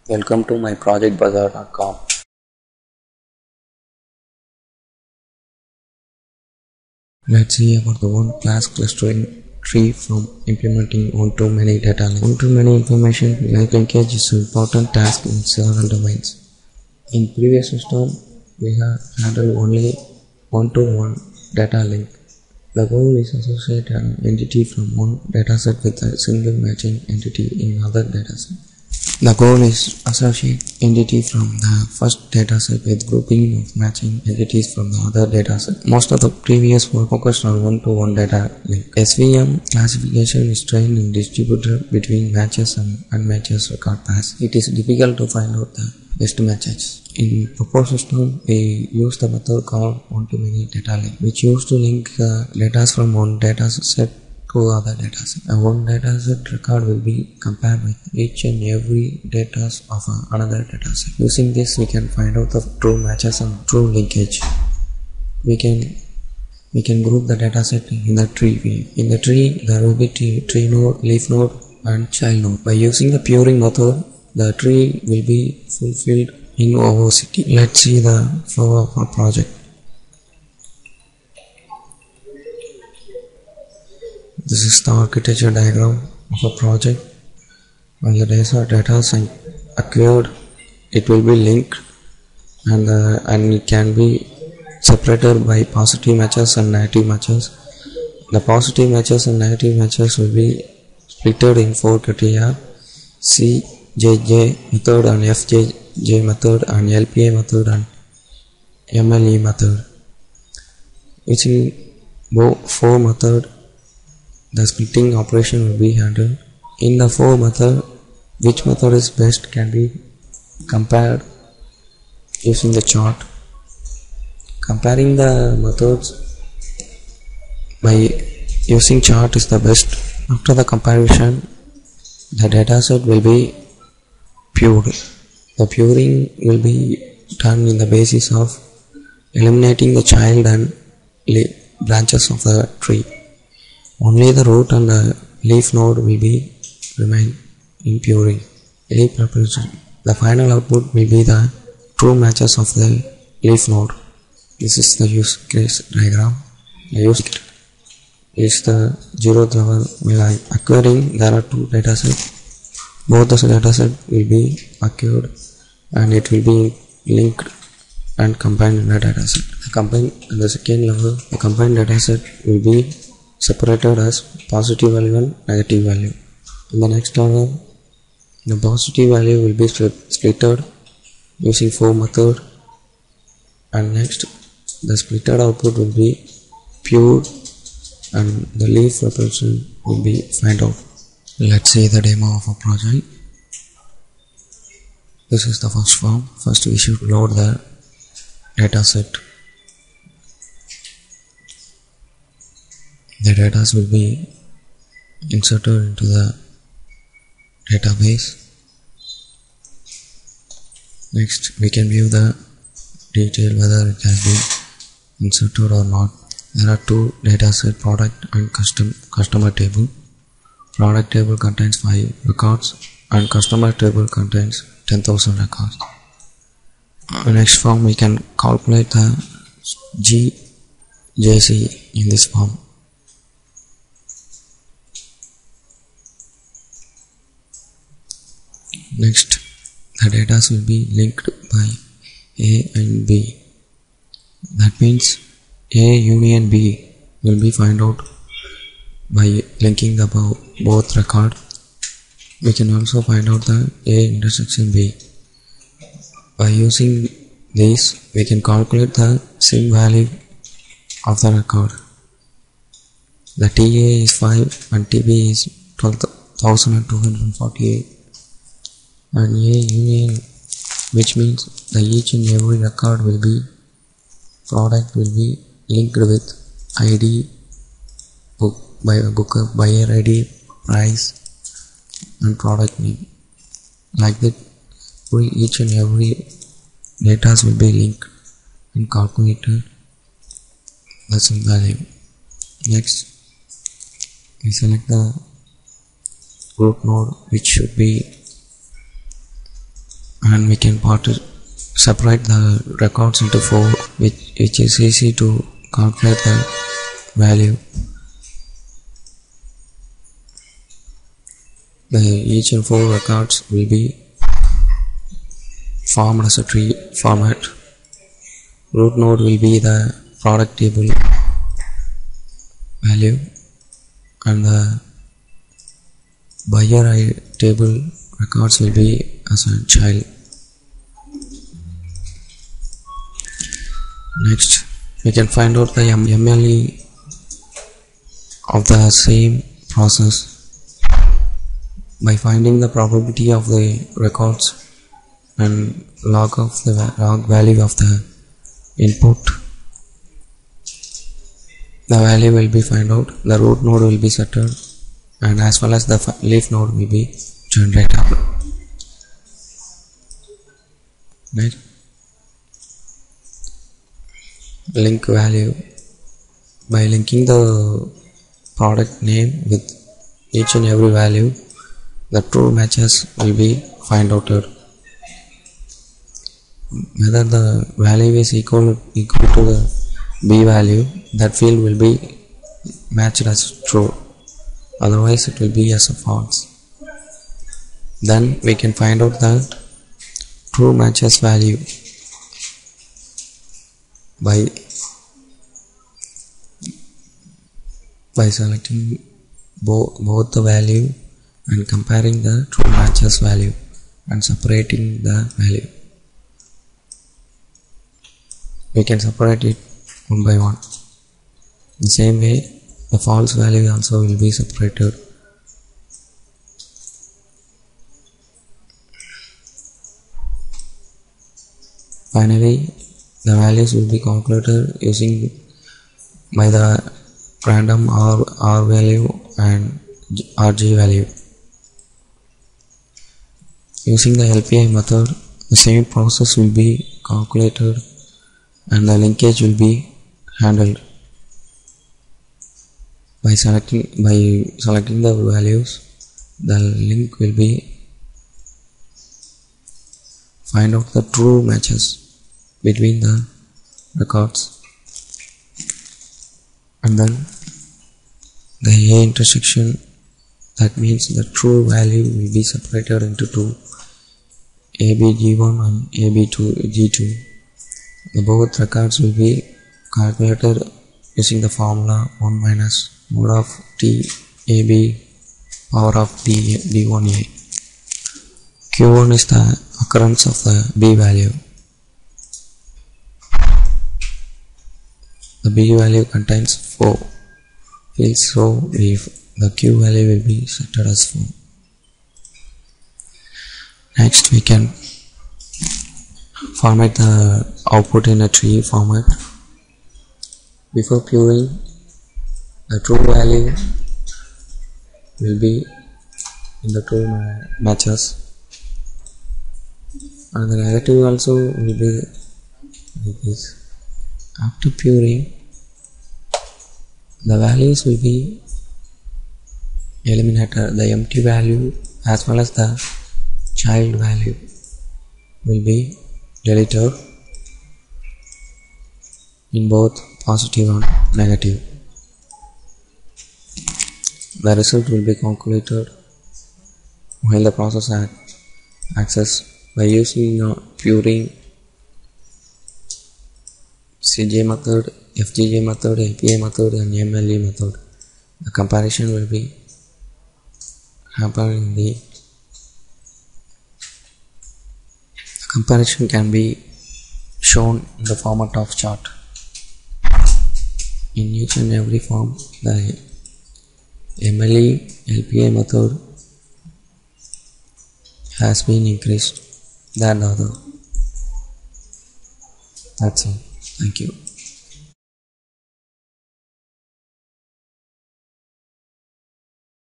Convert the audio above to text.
Welcome to my projectbazaar.com. Let's see about the one class clustering tree from implementing one-to-many data link. One-to-many information linkage is an important task in several domains. In previous system, we have handled only one-to-one data link. The goal is to associate an entity from one dataset with a single matching entity in another dataset. The goal is associate entity from the first dataset with grouping of matching entities from the other dataset. Most of the previous work focused on one-to-one data link. SVM classification is trained in distributor between matches and unmatches record pairs. It is difficult to find out the best matches. In proposed system, we use the method called one-to-many data link, which used to link data from one dataset to other dataset. And one dataset record will be compared with each and every data of another dataset. Using this, we can find out the true matches and true linkage. We can group the dataset in the tree view. In the tree, there will be tree node, leaf node, and child node. By using the puring method, the tree will be fulfilled in OCCT. Let's see the flow of our project. This is the architecture diagram of a project. When the data is acquired, it will be linked and it can be separated by positive matches and negative matches. The positive matches and negative matches will be splitted in 4 criteria: CJJ method and FJJ method and LPA method and MLE method. Using both 4 methods, the splitting operation will be handled. In the 4 method, which method is best can be compared using the chart. Comparing the methods by using chart is the best. After the comparison, the dataset will be pured. The puring will be done in the basis of eliminating the child and branches of the tree. Only the root and the leaf node will be remain in puring. Leaf preparation. The final output will be the true matches of the leaf node. This is the use case diagram. The use case is the 0th level. While acquiring, there are 2 datasets. Both the datasets will be acquired and it will be linked and combined in the dataset. The second level, the combined dataset will be separated as positive value and negative value. In the next level, the positive value will be splitted using 4 methods, and next the splitted output will be pure and the leaf representation will be find out. Let's see the demo of a project. This is the first form. First we should load the dataset. The data will be inserted into the database. Next, we can view the detail whether it has been inserted or not. There are 2 dataset: product and customer table. Product table contains 5 records and customer table contains 10,000 records. Next form, we can calculate the GJC in this form. Next, the data will be linked by A and B. That means A union B will be find out by linking both record. We can also find out the A intersection B. By using this, we can calculate the sim value of the record. The TA is 5 and TB is 12,248. And A union, which means the each and every record will be product will be linked with ID, buyer ID, price and product name. Like that, each and every data will be linked and calculated. the sum value. Next, we select the root node, which should be, and we can separate the records into 4, which is easy to calculate the value. Each and 4 records will be formed as a tree format. Root node will be the product table value, and the buyer table records will be as a child. Next, we can find out the MLE of the same process by finding the probability of the records and log value of the input. The value will be found out, the root node will be settled, and as well as the leaf node will be generated. Next, link value. By linking the product name with each and every value, the true matches will be found out. Whether the value is equal to the B value, that field will be matched as true, otherwise it will be as a false. Then we can find out the true matches value by selecting both the value and comparing the true matches value and separating the value. We can separate it one by one. The same way, the false value also will be separated. Finally, the values will be calculated using by the random R value and RG value. Using the LPI method, the same process will be calculated and the linkage will be handled. By selecting the values, the link will be find out the true matches between the records, and then the A intersection, that means the true value will be separated into two, ABG1 and ABG2. The both records will be calculated using the formula 1 minus mod of T AB power of D1A. Q1 is the occurrence of the B value. The B value contains 4 fields, so the Q value will be set as 4. Next, we can format the output in a tree format. Before puring, the true value will be in the true matches, and the negative also will be like this. After puring, the values will be eliminated. The empty value as well as the child value will be deleted in both positive and negative. The result will be calculated while the process access by using puring, CJ method, FGJ method, LPA method and MLE method. The comparison will be happen in the comparison can be shown in the format of chart. In each and every form, the MLE LPA method has been increased than the other. That's all. Thank you.